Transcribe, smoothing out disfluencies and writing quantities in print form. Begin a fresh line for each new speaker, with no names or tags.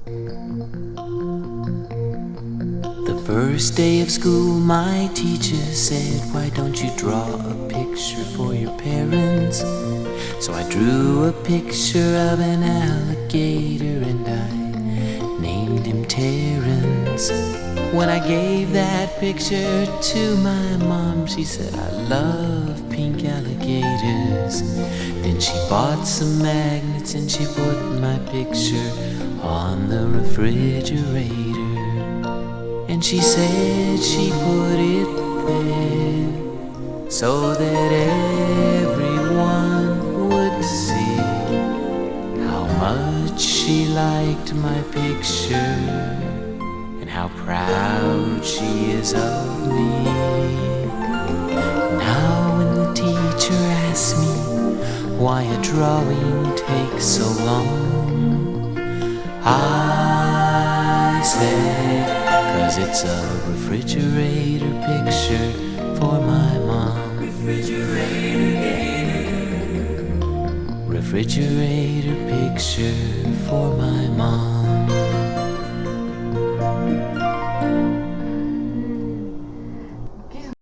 The first day of school, my teacher said, "Why don't you draw a picture for your parents?" So I drew a picture of an alligator and I named him Terrence. When I gave that picture to my mom, she said, "I love pink alligators." Then she bought some magnets and she put my picture on the refrigerator. And she said she put it there so that everyone would see how much she liked my picture and how proud she is of me. Now when the teacher asks me why a drawing takes so long, I say, 'cause it's a refrigerator picture for my mom. Refrigerator picture for my mom.